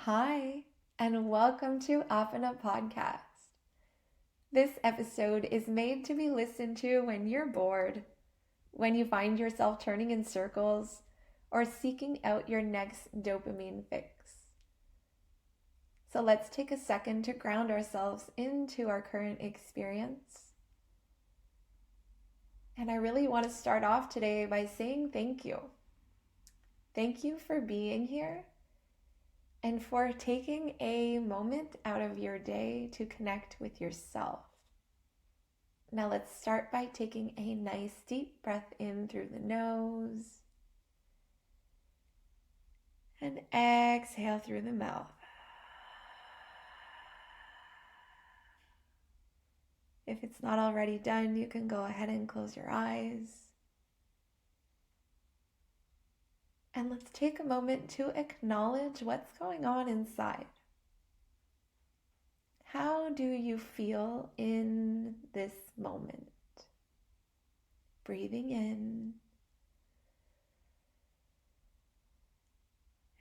Hi, and welcome to Apana Podcast. This episode is made to be listened to when you're bored, when you find yourself turning in circles, or seeking out your next dopamine fix. So let's take a second to ground ourselves into our current experience. And I really want to start off today by saying thank you. Thank you for being here and for taking a moment out of your day to connect with yourself. Now let's start by taking a nice deep breath in through the nose and exhale through the mouth. If it's not already done, you can go ahead and close your eyes. And let's take a moment to acknowledge what's going on inside. How do you feel in this moment? Breathing in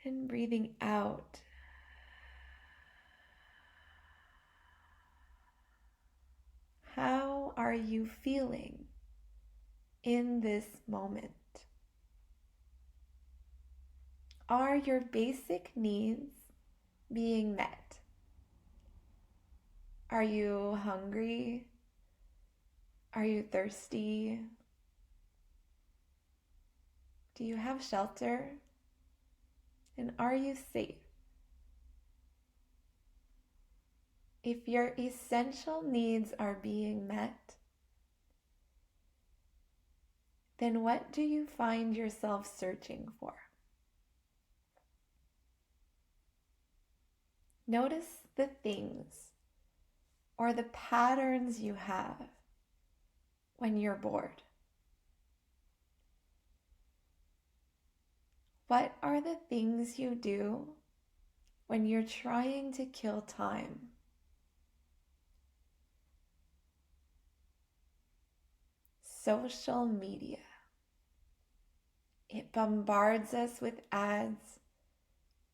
and breathing out. How are you feeling in this moment? Are your basic needs being met? Are you hungry? Are you thirsty? Do you have shelter? And are you safe? If your essential needs are being met, then what do you find yourself searching for? Notice the things or the patterns you have when you're bored. What are the things you do when you're trying to kill time? Social media. It bombards us with ads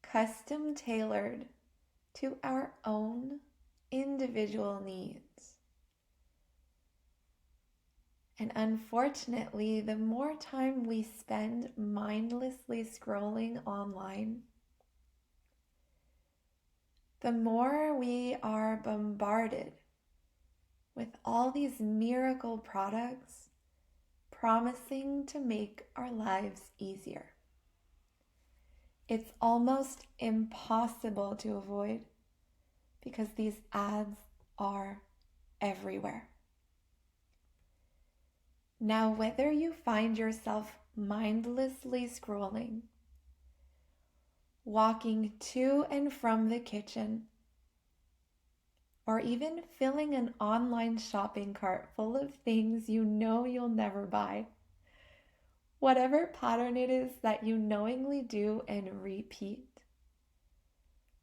custom tailored to our own individual needs. And unfortunately, the more time we spend mindlessly scrolling online, the more we are bombarded with all these miracle products promising to make our lives easier. It's almost impossible to avoid because these ads are everywhere. Now, whether you find yourself mindlessly scrolling, walking to and from the kitchen, or even filling an online shopping cart full of things you know you'll never buy, whatever pattern it is that you knowingly do and repeat,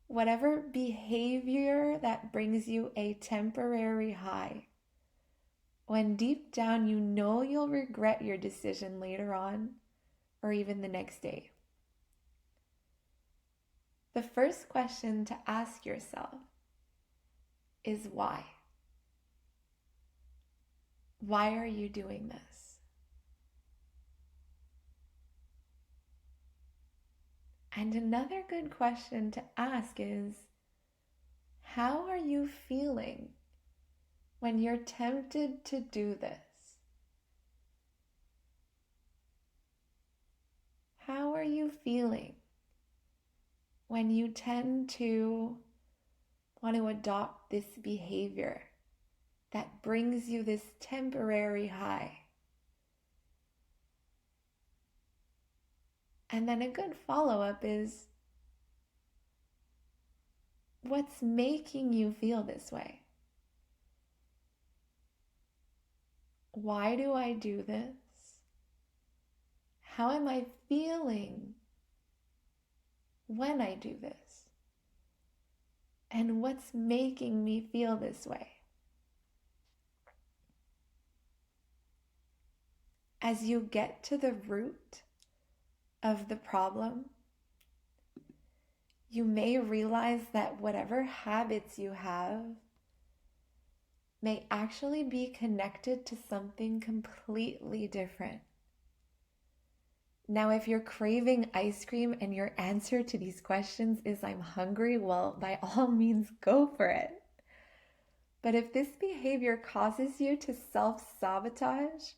whatever behavior that brings you a temporary high, when deep down you know you'll regret your decision later on or even the next day. The first question to ask yourself is why? Why are you doing this? And another good question to ask is, how are you feeling when you're tempted to do this? How are you feeling when you tend to want to adopt this behavior that brings you this temporary high? And then a good follow-up is, what's making you feel this way? Why do I do this? How am I feeling when I do this? And what's making me feel this way? As you get to the root of the problem, you may realize that whatever habits you have may actually be connected to something completely different. Now, if you're craving ice cream and your answer to these questions is I'm hungry, well, by all means, go for it. But if this behavior causes you to self-sabotage,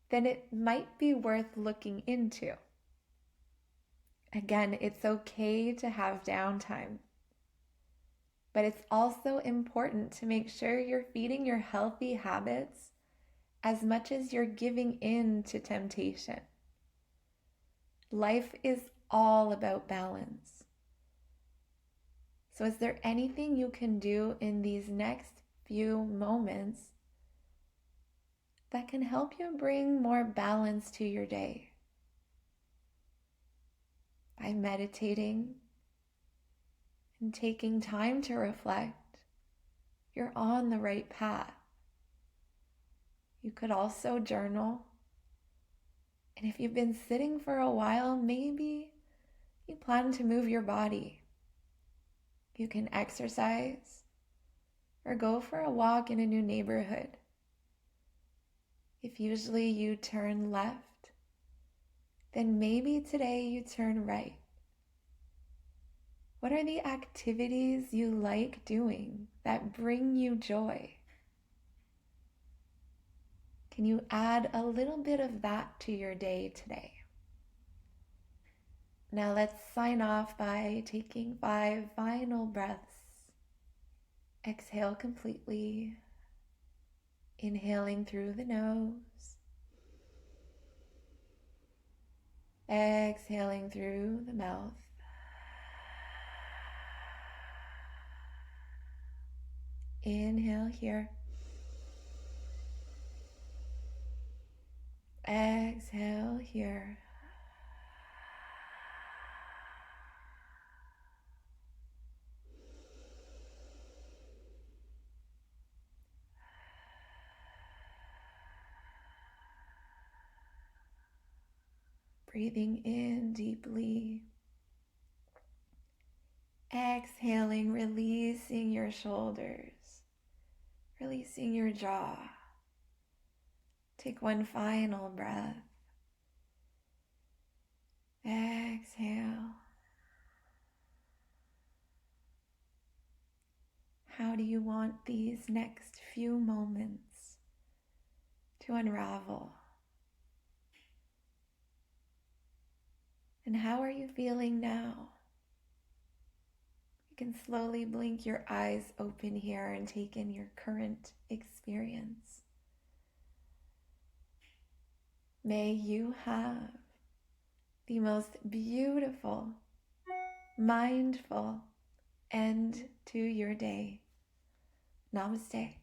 then it might be worth looking into. Again, it's okay to have downtime, but it's also important to make sure you're feeding your healthy habits as much as you're giving in to temptation. Life is all about balance. So is there anything you can do in these next few moments that can help you bring more balance to your day? By meditating and taking time to reflect, you're on the right path. You could also journal. And if you've been sitting for a while, maybe you plan to move your body. You can exercise or go for a walk in a new neighborhood. If usually you turn left, then maybe today you turn right. What are the activities you like doing that bring you joy? Can you add a little bit of that to your day today? Now let's sign off by taking 5 final breaths. Exhale completely. Inhaling through the nose. Exhaling through the mouth. Inhale here. Exhale here. Breathing in deeply. Exhaling, releasing your shoulders, releasing your jaw. Take one final breath. Exhale. How do you want these next few moments to unravel? And how are you feeling now? You can slowly blink your eyes open here and take in your current experience. May you have the most beautiful, mindful end to your day. Namaste.